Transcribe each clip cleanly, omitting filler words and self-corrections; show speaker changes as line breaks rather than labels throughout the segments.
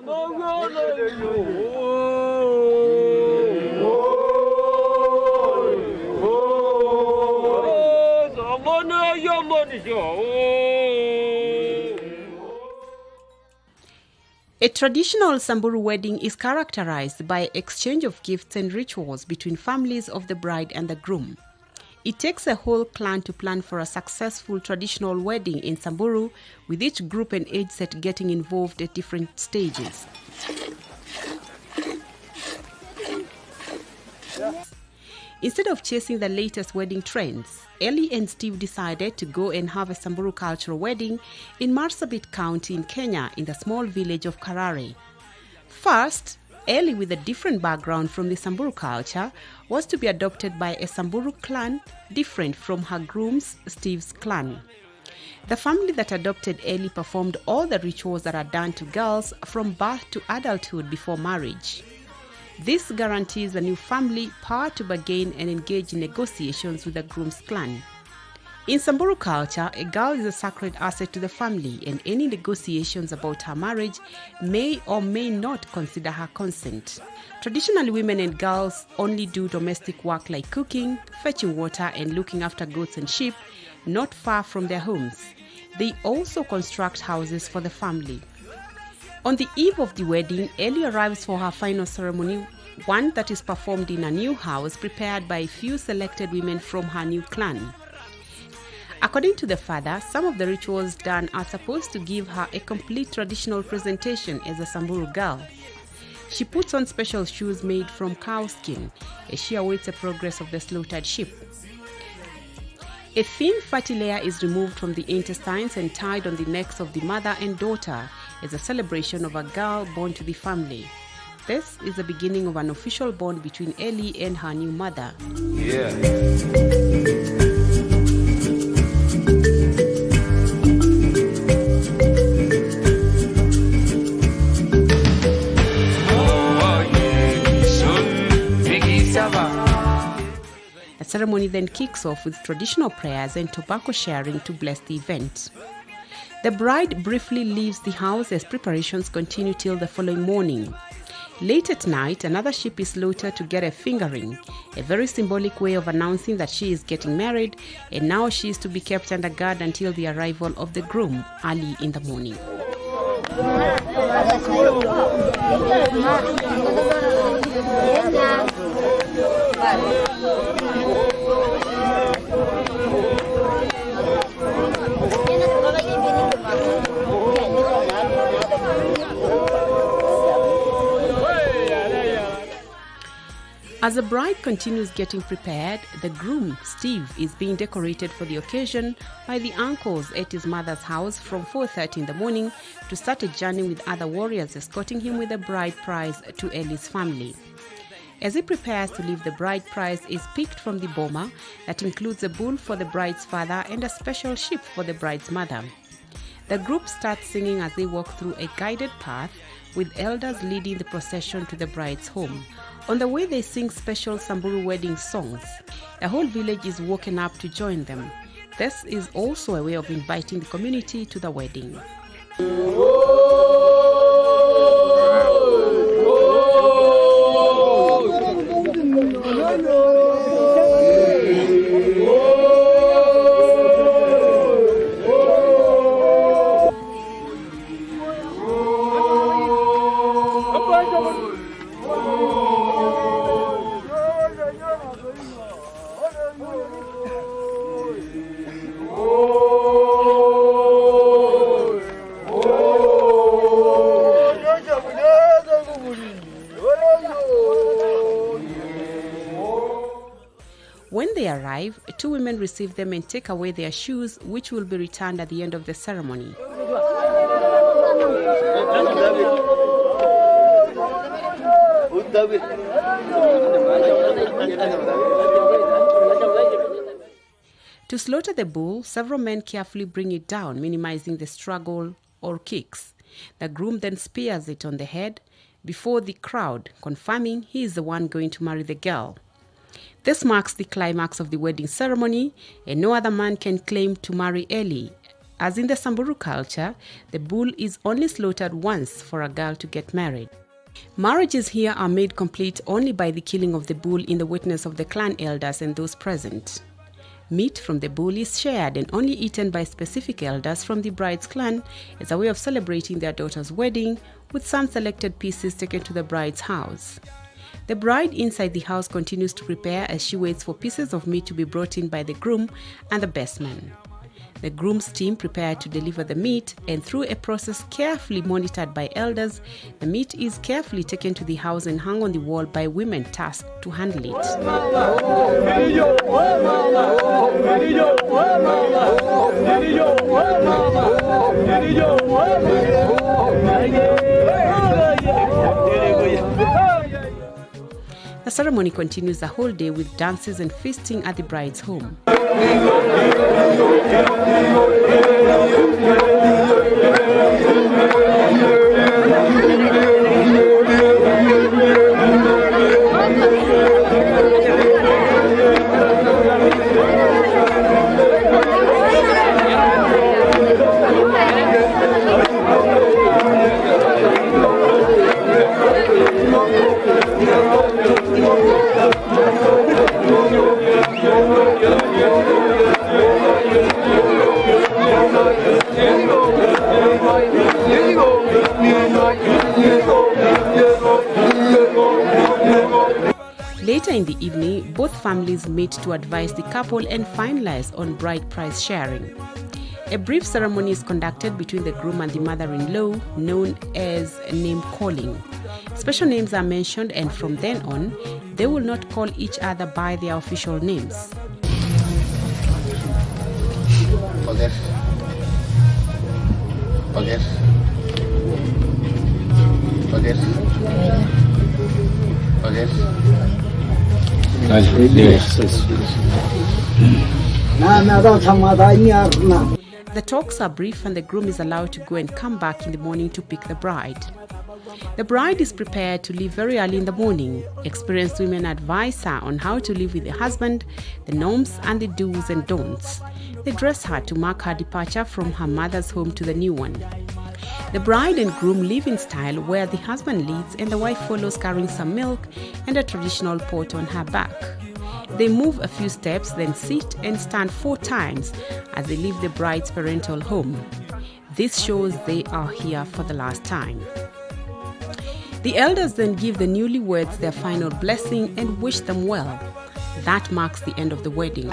A traditional Samburu wedding is characterized by exchange of gifts and rituals between families of the bride and the groom. It takes a whole clan to plan for a successful traditional wedding in Samburu, with each group and age set getting involved at different stages. Instead of chasing the latest wedding trends, Ellie and Steve decided to go and have a Samburu cultural wedding in Marsabit County in Kenya in the small village of Karare. First, Ellie, with a different background from the Samburu culture, was to be adopted by a Samburu clan different from her groom's, Steve's clan. The family that adopted Ellie performed all the rituals that are done to girls from birth to adulthood before marriage. This guarantees the new family power to bargain and engage in negotiations with the groom's clan. In Samburu culture, a girl is a sacred asset to the family, and any negotiations about her marriage may or may not consider her consent. Traditionally, women and girls only do domestic work like cooking, fetching water, and looking after goats and sheep, not far from their homes. They also construct houses for the family. On the eve of the wedding, Ellie arrives for her final ceremony, one that is performed in a new house prepared by a few selected women from her new clan. According to the father, some of the rituals done are supposed to give her a complete traditional presentation as a Samburu girl. She puts on special shoes made from cow skin as she awaits the progress of the slaughtered sheep. A thin fatty layer is removed from the intestines and tied on the necks of the mother and daughter as a celebration of a girl born to the family. This is the beginning of an official bond between Ellie and her new mother. The ceremony then kicks off with traditional prayers and tobacco sharing to bless the event. The bride briefly leaves the house as preparations continue till the following morning. Late at night, another sheep is slaughtered to get a fingering, a very symbolic way of announcing that she is getting married, and now she is to be kept under guard until the arrival of the groom early in the morning. As the bride continues getting prepared, the groom, Steve, is being decorated for the occasion by the uncles at his mother's house from 4:30 in the morning to start a journey with other warriors escorting him with the bride prize to Ellie's family. As he prepares to leave, the bride prize is picked from the boma that includes a bull for the bride's father and a special sheep for the bride's mother. The group starts singing as they walk through a guided path with elders leading the procession to the bride's home. On the way, they sing special Samburu wedding songs. The whole village is woken up to join them. This is also a way of inviting the community to the wedding. When they arrive, two women receive them and take away their shoes, which will be returned at the end of the ceremony. To slaughter the bull, several men carefully bring it down, minimizing the struggle or kicks. The groom then spears it on the head before the crowd, confirming he is the one going to marry the girl. This marks the climax of the wedding ceremony, and no other man can claim to marry Ellie, as in the Samburu culture, the bull is only slaughtered once for a girl to get married. Marriages here are made complete only by the killing of the bull in the witness of the clan elders and those present. Meat from the bull is shared and only eaten by specific elders from the bride's clan as a way of celebrating their daughter's wedding, with some selected pieces taken to the bride's house. The bride inside the house continues to prepare as she waits for pieces of meat to be brought in by the groom and the best man. The groom's team prepare to deliver the meat, and through a process carefully monitored by elders, the meat is carefully taken to the house and hung on the wall by women tasked to handle it. The ceremony continues the whole day with dances and feasting at the bride's home. Later in the evening, both families meet to advise the couple and finalize on bride price sharing. A brief ceremony is conducted between the groom and the mother-in-law, known as name calling. Special names are mentioned, and from then on, they will not call each other by their official names.
Poder. Poder. Poder. Poder.
The talks are brief and the groom is allowed to go and come back in the morning to pick the bride. The bride is prepared to leave very early in the morning. Experienced women advise her on how to live with the husband, the norms and the do's and don'ts. They dress her to mark her departure from her mother's home to the new one. The bride and groom live in style, where the husband leads and the wife follows, carrying some milk and a traditional pot on her back. They move a few steps, then sit and stand 4 times as they leave the bride's parental home. This shows they are here for the last time. The elders then give the newlyweds their final blessing and wish them well. That marks the end of the wedding.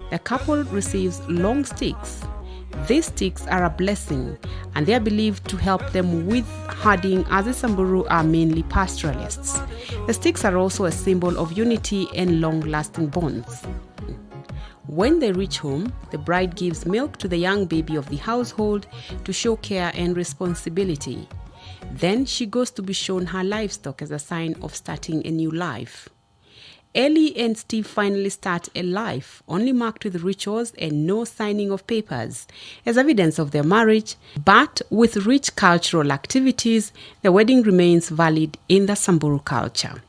The couple receives long sticks. These sticks are a blessing, and they are believed to help them with herding, as the Samburu are mainly pastoralists. The sticks are also a symbol of unity and long-lasting bonds. When they reach home, the bride gives milk to the young baby of the household to show care and responsibility. Then she goes to be shown her livestock as a sign of starting a new life. Ellie and Steve finally start a life, only marked with rituals and no signing of papers, as evidence of their marriage, but with rich cultural activities. The wedding remains valid in the Samburu culture.